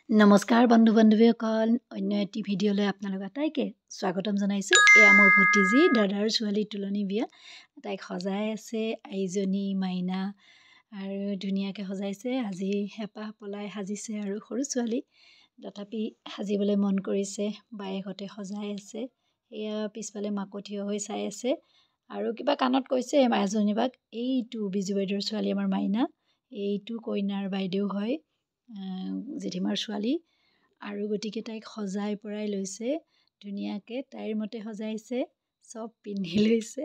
নমস্কাৰ বন্ধু বান্ধৱীসকল, অন্য এটি ভিডিঅ'লৈ আপোনালোক আটাইকে স্বাগতম জনাইছোঁ। এয়া মোৰ ভতিজী দাদাৰ ছোৱালী তুলনী বিয়া। তাইক সজাই আছে আইজনী মাইনা আৰু ধুনীয়াকৈ সজাইছে। আজি হেঁপাহ পলাই সাজিছে আৰু সৰু ছোৱালী তথাপি সাজিবলৈ মন কৰিছে। বায়েকহঁতে সজাই আছে। এয়া পিছফালে মাকো থিয় হৈ চাই আছে আৰু কিবা কাণত কৈছে এজনী বাক। এইটো বিজু বাইদেউৰ ছোৱালী আমাৰ মাইনা, এইটো কইনাৰ বাইদেউ হয়, জেঠীমাৰ ছোৱালী। আৰু গতিকে তাইক সজাই পৰাই লৈছে ধুনীয়াকৈ, তাইৰ মতে সজাইছে, চব পিন্ধি লৈছে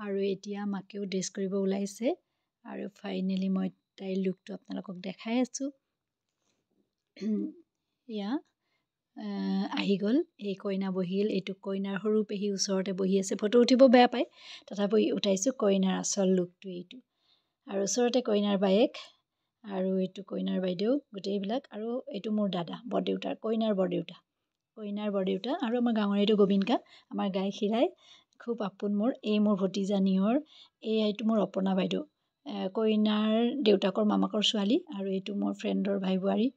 আৰু এতিয়া মাকেও ড্ৰেছ কৰিব ওলাইছে। আৰু ফাইনেলি মই তাইৰ লুকটো আপোনালোকক দেখাই আছোঁ। এয়া আহি গ'ল, এই কইনা বহিল। এইটো কইনাৰ সৰু পেহী ওচৰতে বহি আছে। ফটো উঠিব বেয়া পায়, তথাপি উঠাইছোঁ। কইনাৰ আচল লুকটো এইটো। আৰু ওচৰতে কইনাৰ বায়েক আৰু এইটো কইনাৰ বাইদেউ, গোটেইবিলাক। আৰু এইটো মোৰ দাদা, বৰদেউতাৰ, কইনাৰ বৰদেউতা আৰু আমাৰ গাঁৱৰ এইটো গোবিন্দকা, আমাৰ গাই খীৰাই খুব আপোন মোৰ। এই মোৰ ভতিজা নিয়ৰ, এইটো মোৰ অপৰ্ণা বাইদেউ, কইনাৰ দেউতাকৰ মামাকৰ ছোৱালী। আৰু এইটো মোৰ ফ্ৰেণ্ডৰ ভাই বোৱাৰী।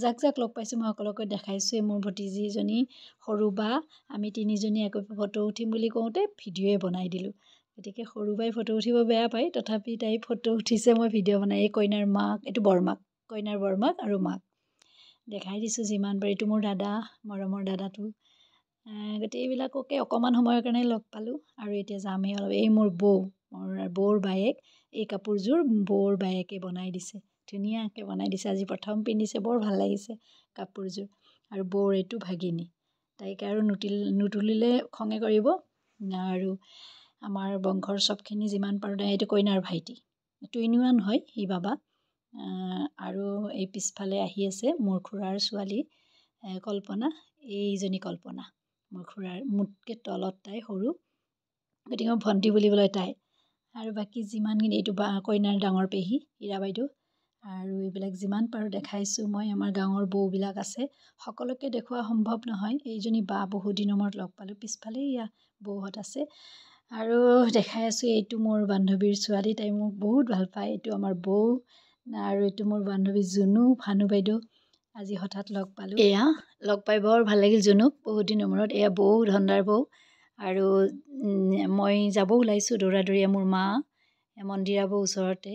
যাক যাক লগ পাইছোঁ মই সকলোকে দেখাইছোঁ। এই মোৰ ভতিজীজনী সৰু বা, আমি তিনিজনী একো ফটো উঠিম বুলি কওঁতে ভিডিঅ'য়ে বনাই দিলোঁ। গতিকে সৰু বাই ফটো উঠিব বেয়া পায়, তথাপি তাই ফটো উঠিছে, মই ভিডিঅ' বনাই। এই কইনাৰ মাক, এইটো বৰমাক, কইনাৰ বৰমাক আৰু মাক দেখাই দিছোঁ যিমান পাৰি। এইটো মোৰ দাদা, মৰমৰ দাদাটো। গোটেইবিলাককে অকণমান সময়ৰ কাৰণে লগ পালোঁ আৰু এতিয়া যামেই অলপ। এই মোৰ বৌ, মোৰ বৌৰ বায়েক, এই কাপোৰযোৰ বৌৰ বায়েকে বনাই দিছে, ধুনীয়াকৈ বনাই দিছে। আজি প্ৰথম পিন্ধিছে, বৰ ভাল লাগিছে কাপোৰযোৰ। আৰু বৌৰ এইটো ভাগিনী, তাইক আৰু নুতুলিলে খঙে কৰিব। আৰু আমাৰ বংশৰ চবখিনি যিমান পাৰোঁ, এইটো কইনাৰ ভাইটি, টুইন হয় সি বাবা। আৰু এই পিছফালে আহি আছে মোৰ খুৰাৰ ছোৱালী কল্পনা, এইজনী কল্পনা মোৰ খুৰাৰ মোতকৈ তলত, তাই সৰু, গতিকে মই ভণ্টি বুলিবলৈ তাই। আৰু বাকী যিমানখিনি, এইটো কইনাৰ ডাঙৰ পেহী হীৰা বাইদেউ। আৰু এইবিলাক যিমান পাৰোঁ দেখাইছোঁ মই। আমাৰ গাঁৱৰ বৌবিলাক আছে, সকলোকে দেখুওৱা সম্ভৱ নহয়। এইজনী বা বহুত দিনৰ মূৰত লগ পালোঁ। পিছফালে এয়া বৌহঁত আছে আৰু দেখাই আছোঁ। এইটো মোৰ বান্ধৱীৰ ছোৱালী, তাই মোক বহুত ভাল পায়। এইটো আমাৰ বৌ। আৰু এইটো মোৰ বান্ধৱী জুনু, ভানু বাইদেউ। আজি হঠাৎ লগ পালোঁ, এয়া লগ পাই বৰ ভাল লাগিল জুনুক, বহুত দিনৰ মূৰত। এয়া বৌ, ধন্দাৰ বৌ। আৰু মই যাব ওলাইছোঁ দৌৰা দৌৰি। মোৰ মা মন্দিৰা বৌ ওচৰতে,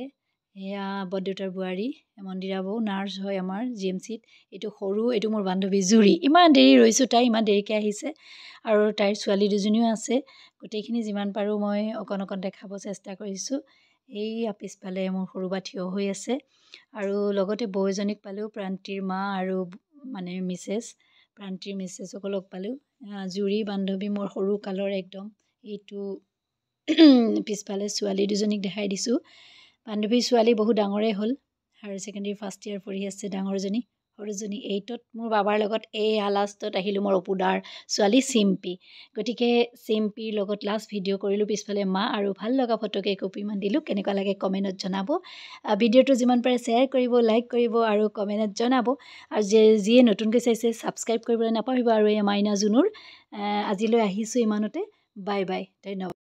এয়া বৰদেউতাৰ বোৱাৰী মন্দিৰা বৌ, নাৰ্ছ হয় আমাৰ GMCত। এইটো সৰু, এইটো মোৰ বান্ধৱী জুৰি। ইমান দেৰি ৰৈছোঁ, তাই ইমান দেৰিকৈ আহিছে। আৰু তাইৰ ছোৱালী দুজনীও আছে। গোটেইখিনি যিমান পাৰোঁ মই অকণ অকণ দেখাব চেষ্টা কৰিছোঁ। এইয়া পিছফালে মোৰ সৰু বা থিয় হৈ আছে। আৰু লগতে বৌ এজনীক পালোঁ, প্ৰান্তিৰ মা আৰু মানে মিছেছ, প্ৰান্তিৰ মিছেছকো লগ পালোঁ। জুৰি বান্ধৱী মোৰ সৰু কালৰ একদম। এইটো পিছফালে ছোৱালী দুজনীক দেখাই দিছোঁ। বান্ধৱীৰ ছোৱালী বহুত ডাঙৰেই হ'ল, হায়াৰ ছেকেণ্ডেৰী ফাৰ্ষ্ট ইয়েৰ পঢ়ি আছে ডাঙৰজনী। সৰুজনী 8ত। মোৰ বাবাৰ লগত এইয়া লাষ্টত আহিলোঁ, মোৰ অপুদাৰ ছোৱালী চিম্পী। গতিকে চিম্পীৰ লগত লাষ্ট ভিডিঅ' কৰিলোঁ। পিছফালে মা, আৰু ভাল লগা ফটো কেইকপিমান দিলোঁ। কেনেকুৱা লাগে কমেণ্টত জনাব। ভিডিঅ'টো যিমান পাৰে শ্বেয়াৰ কৰিব, লাইক কৰিব আৰু কমেণ্টত জনাব। আৰু যিয়ে নতুনকৈ চাইছে ছাবস্ক্ৰাইব কৰিবলৈ নাপাহৰিব। আৰু এই মাইনা জুনুৰ আজিলৈ আহিছোঁ ইমানতে। বাই বাই, ধন্যবাদ।